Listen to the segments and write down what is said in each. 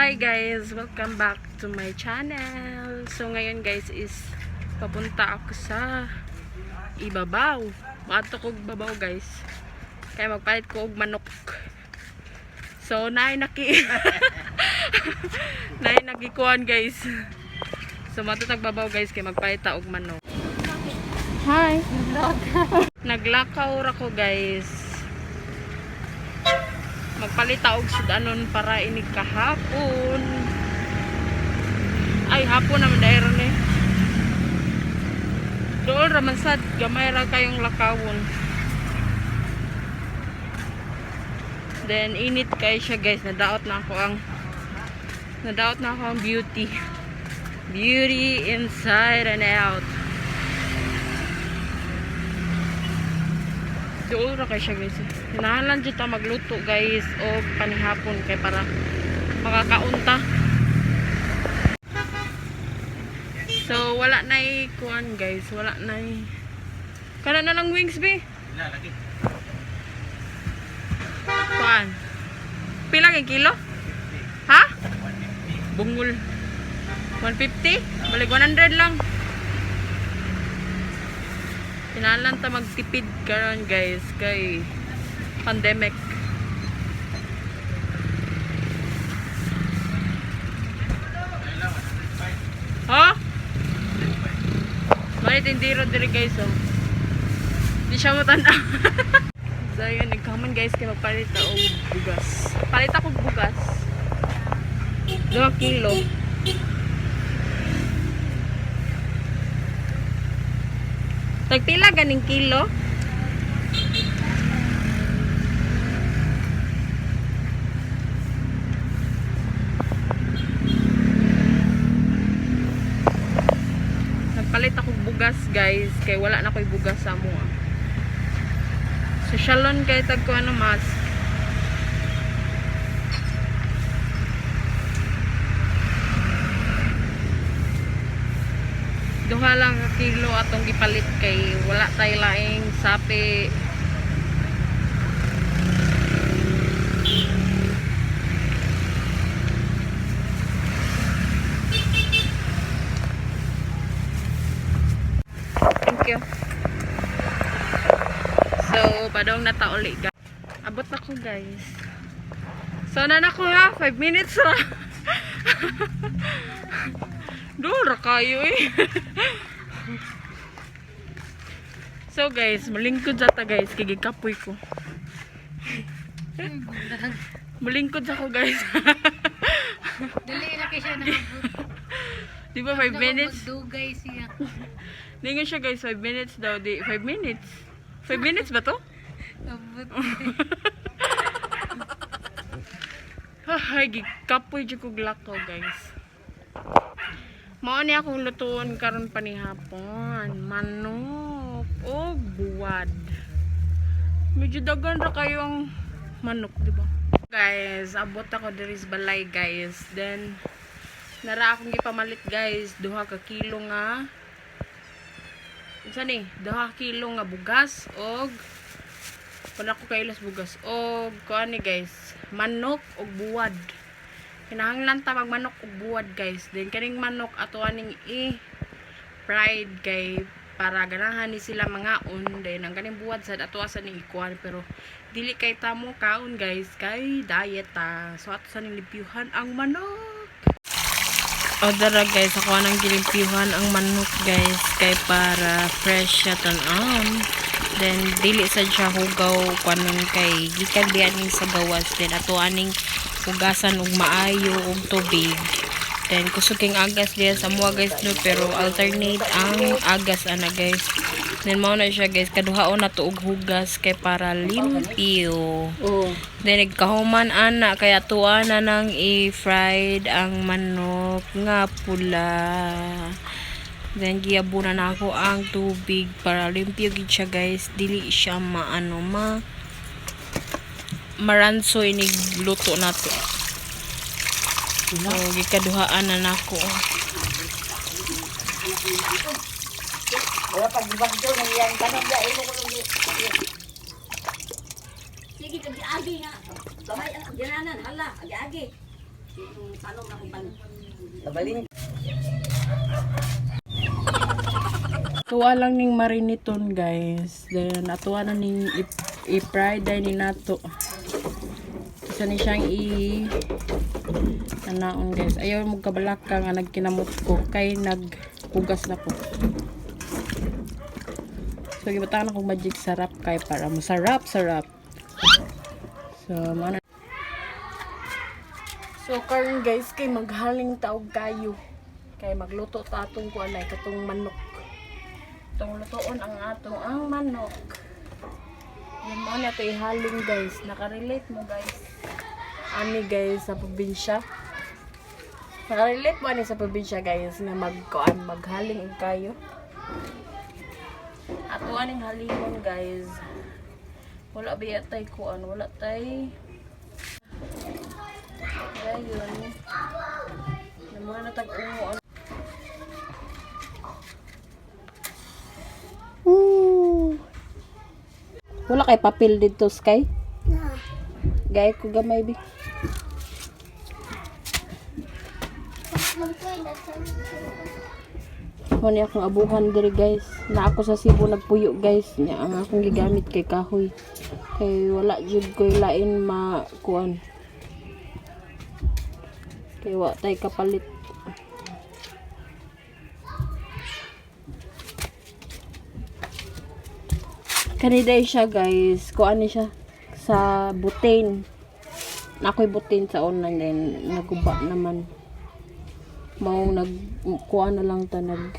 Hi guys! Welcome back to my channel. So ngayon guys is papunta ako sa ibabaw. Maato ko babaw guys. Kaya magpalit ko og manok. So naay nakikuan guys. So maato tagbabaw guys kaya magpalit ta og manok. Hi! Naglakaw ra ko guys. Magpalita og sudanon para inig kahapon. Ay hapon naman dairon eh. Doon raman sad gamay ra kayong lakawon. Then init kay siya guys, nadaot na ako ang beauty. Beauty inside and out. Doon ra kay siya guys. Kinahanglan dito magluto guys o panihapon kay para makakaunta. So wala na kuan guys, wala na kana na lang wings be. Wala lagi. Kuan. Pila kay kilo? Ha? Bungol. 150? Balik 100 lang. Kinahanglan ta magtipid karon guys kay pandemic. Ha? May tindiro diri guys oh. Di siya matanda. So yun, nagkaman guys kay magpalit ta og bugas. Palit ako og bugas. 2 kilo. Tagpila ganing kilo? Nagpalit ako bugas guys, kay wala na ko'y bugas sa mo. So shalon kay tag ko ano mas. Duha lang ka kilo atong gipalit kay wala tay laing sapi. Thank you. So padong nata uli guys. Abot na ko guys. So na ko ha, 5 minutes ra. Dura kayo eh. So guys, malingkod sa ta guys, kigikapoy ko. Malingkod sa ko guys. Dali na kay siya nakabot. Di ba 5 minutes? Dugay siya. Lingon siya guys, 5 minutes daw. Di 5 minutes. 5 minutes ba to? Abot. Ay, gikapoy dyan ko glakaw guys. Mao ni akong lutuon karon panihapon, manok o buwad. Medyo daghan ra kayo ang manok, di ba? Guys, abot ako diri sa balay guys. Then nara akong gipamalit guys, 2 ka kilo nga. Unsa ni? 2 kilo nga bugas og wala ko kailas bugas og kuan ni guys, manok og buwad. Kinahanglan ta magmanok og buwad guys. Then kaning manok ato aning fried kay para ganahan ni sila mangaon. Then ang kaning buwad sad ato sa ning ikuan pero dili kay tamo kaon guys kay diet ta. So ato sa ning limpyuhan ang manok. O dara guys, ako nang gilimpyuhan ang manok guys kay para fresh siya tan-on. Then dili sad siya hugaw kanon kay gikan diyan ning sa gawas. Then ato aning hugasan og maayo og tubig. Then kusog king agas diya sa mua guys no, pero alternate ang agas ana guys. Then mao na siya guys, kaduhaon na to og hugas kay para limpyo. Then nagkahuman ana kaya tuwa na nang i-fried ang manok nga pula. Then giabunan na ako ang tubig para limpyo gid siya guys, dili siya maranso inig luto nato. So gikaduhaan na nako. Wala pag dibagto nang yang tanan ya imo ko. Sige, agi nga. Kamay, ginanan, hala, agi. Tabalin. Tuwa lang ning mariniton guys. Then atuwa na ning i-fry dahil ni nato. Isa ni siyang anaon guys. Ayaw mo kabalaka nga nagkinamot ko kay nagpugas na ko. So gibutang na kong magic sarap kay para masarap. So mana. So karon guys kay maghaling taog kayo. Kay magluto ta atong kuan ay katong manok. Itong lutoon ang manok. Yan mo na ito ihaling guys. Nakarelate mo guys. Ani guys sa probinsya. Nakarelate mo ani sa probinsya guys na maghaling ang kayo. At aning halimon guys. Wala ba yatay kuan. Wala tay. Ayun. Naman na tag-ungo. Wala kay papel dito, Sky? Gaya ko gamay, bi. Muna akong abuhan diri guys. Na ako sa Cebu nagpuyo guys. Nya ang akong gigamit kay kahoy. Kay wala jud koy lain makuan. Kay wa tay kapalit. Kaniday siya guys, kuan ni siya sa butane. Nakoy butane sa online din naguba naman. Mao nagkuan na lang ta nag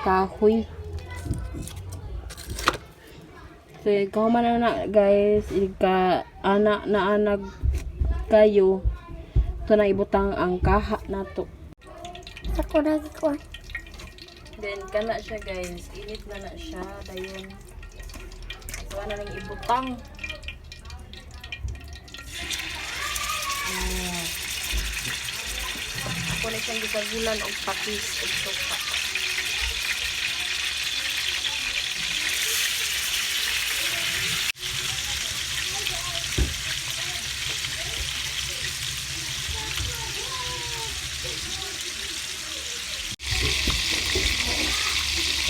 kahoy. So kauman na guys, anak kayo. Ito na ibutang ang kaha nato. Ako na ko. Then kana siya guys, init na siya dayon. Ito na lang ibutang. Ako na siyang gisagulan og patis og sopa.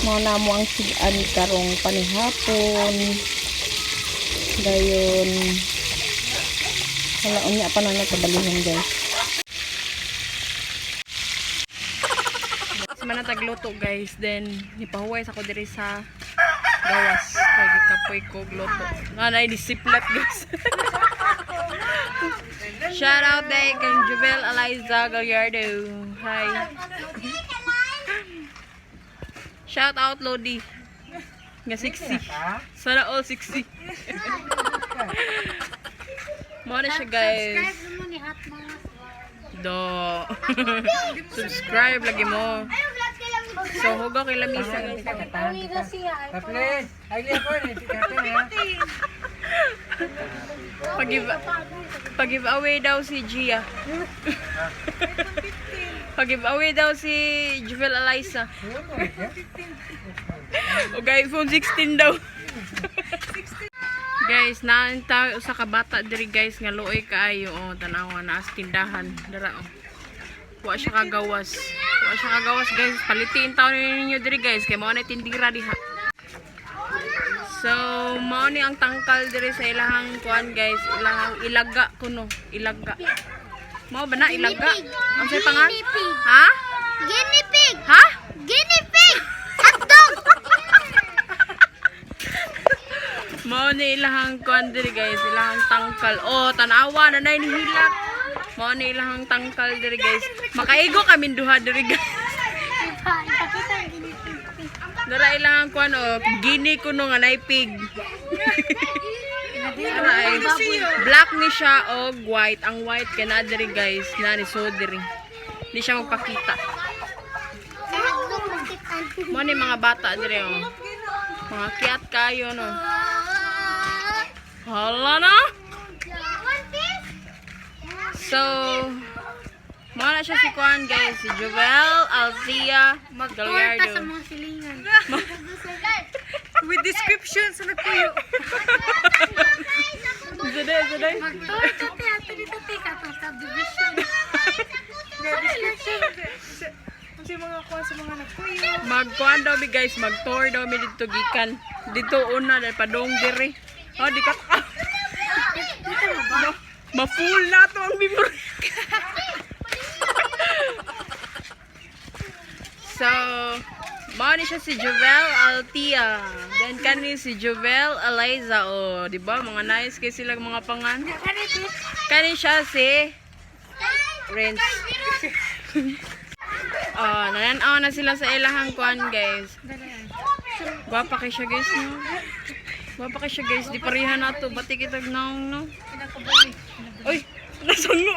Muna mo ang sigan karong panihapon. Dayon wala unya pa na nagkabalihan guys. Mana tagluto guys, then nipahuway ako diri sa gawas kay gikapoy ko gluto. Nga disiplat guys. Shout out day kay Jubel Eliza Gallardo. Hi. Shout out Lodi. Nga 60. Sana all 60. Muna siya guys. Do. Subscribe lagi mo. So hugo kay lamisa. Pag-give away daw si Gia. Pag-give away daw si Jubel Eliza. O iPhone 16 daw. Guys, naanta usa ka bata diri guys nga luoy kaayo oh tanawa na as tindahan dira oh. Wa siya kagawas. Wa siya kagawas guys. Palitiin taon ninyo diri guys kay mao na tindira diha. So, mao ni ang tangkal diri sa ilahang kuan guys, ilahang ilaga kuno, ilaga. Mao ba na ilaga? Ang say pangan? Ha? Guinea pig. Ha? Guinea pig. Hotdog. Mao ni ilahang kuan diri guys, ilahang tangkal. Oh, tanawa na nay nihilak. Mao ni ilahang tangkal diri guys. Makaigo kami duha diri guys. Ipakita ang guinea pig. Dara ilahang kuan oh, gini kuno nga nay pig. Black ni siya o white. Ang white kay na diri guys, na ni so diri. Hindi siya magpakita. Mao ni mga bata diri oh. Mga kiat kayo no. Hala na. So, mao na siya si Kuan guys, si Jovel, Althea, Gallardo. Sa mga silingan. With description sa nagpuyo. Zaday. Magtorta te ato dito te katong subdivision. magkuhan daw mi guys, mag-tour daw mi dito gikan. Dito una dahil padong diri. Oh, di ka ma-full na to ang memory. So, mao ni siya si Jovel Altia. Then kani si Jovel Eliza. Oh, di ba? Mga nice kay sila mga pangan. Kani siya si Renz. Oh, nananaw na sila sa ilahang kuan, guys. Gwapa kay siya, guys, no? Gwapa kay siya, guys. Di parihan na to. Bati kitag naong, no? Uy! Nasungo!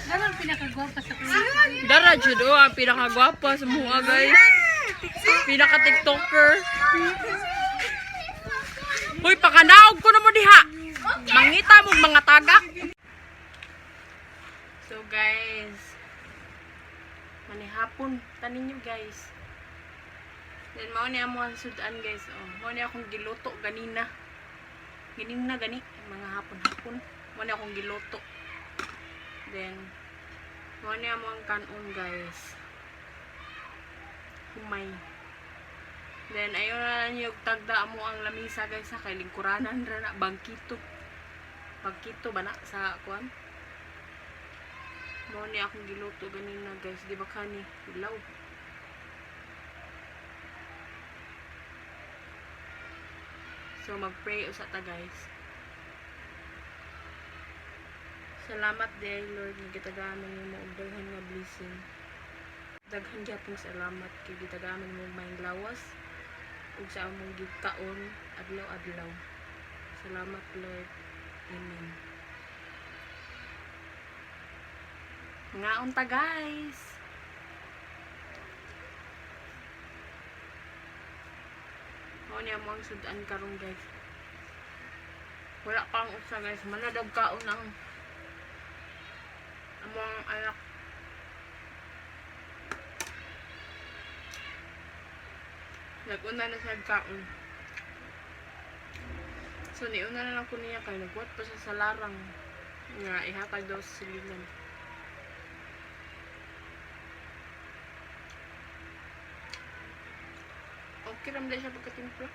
Ganun pinakagwapa sa kuya. Dara, Judo, ang pinakagwapa sa mga, guys. Pinaka-tiktoker. Uy, pakanaog ko na mo diha! Mangita mo mga tagak! So, guys, manihapon, tanin nyo guys. Then, mao niya mo ang sudan guys. Oh, mao niya akong giluto ganina. Ganina gani, mga hapon-hapon. Mao niya akong giluto. Then, mao niya mo ang kanon guys. Humay. Then, ayun na lang yung tagda mo ang lamisa guys sa kay lingkuranan ra na bangkito. Bangkito ba na sa kuan? Mao ni akong giluto ganina guys, di ba kani ilaw. So mag-pray usa ta guys. Salamat day Lord nga gitagaman mo og daghan nga blessing. Daghan gyapon salamat kay gitagaman mo may lawas ug sa among gikaon adlaw-adlaw. Salamat Lord. Amen. Nga unta guys. Mao niya mo ang sudan karon guys. Wala pang usa guys, manadog kaon ang among anak. Naguna na sa kaon. So niuna na lang ko niya kay nagwat pa siya sa larang nga ihatag daw sa silingan. Okay ramdam siya pagkatimpla.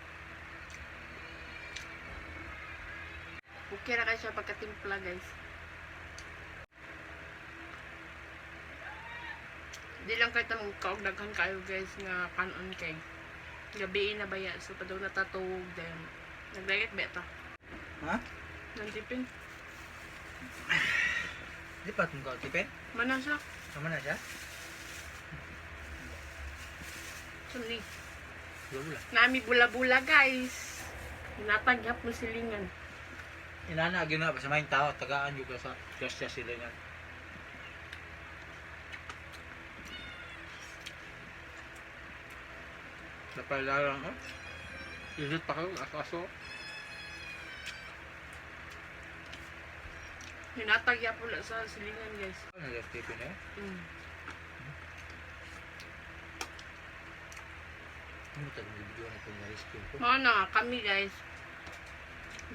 Okay ra kay siya pagkatimpla guys. Di lang kay tamang kaugdagan kayo guys nga kanon kay gabi na baya so padaw natatawog then nagdagit beta. Ha? Nantipin. Di pa itong kautipin? Mana siya? Sama na siya? Suni. Bula-bula. Nami bula-bula guys. Natagyap mo silingan. Inana, gina pa sa maing tao, tagaan juga sa kasya sila nga. Napalalang, ha? Isit pa kayo, aso-aso. Natagyap mo sa silingan guys. Ano yung tipin eh? Ano tayo ng video na itong na-rescue ko? Mana kami guys.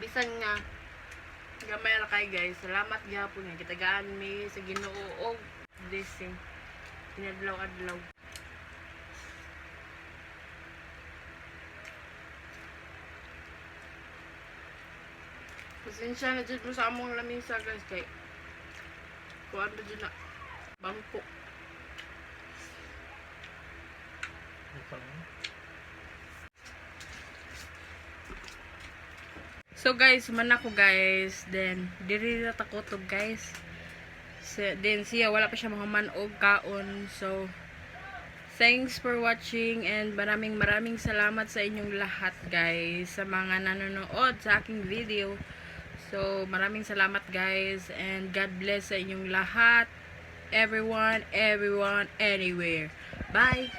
Bisan nga gamay ra kay guys. Salamat gyapon nga kitagaan mi sa Ginoo og blessing. Pinadlaw-adlaw. Pasensya na dyan mo sa among lamisa guys kay kuwan na dyan na bangko. Ano pa naman? So guys, man ako guys. Then, diri na takotob guys. Then siya, wala pa siya mga manog kaon. So, thanks for watching and maraming salamat sa inyong lahat guys. Sa mga nanonood sa aking video. So, maraming salamat guys. And God bless sa inyong lahat. Everyone, anywhere. Bye!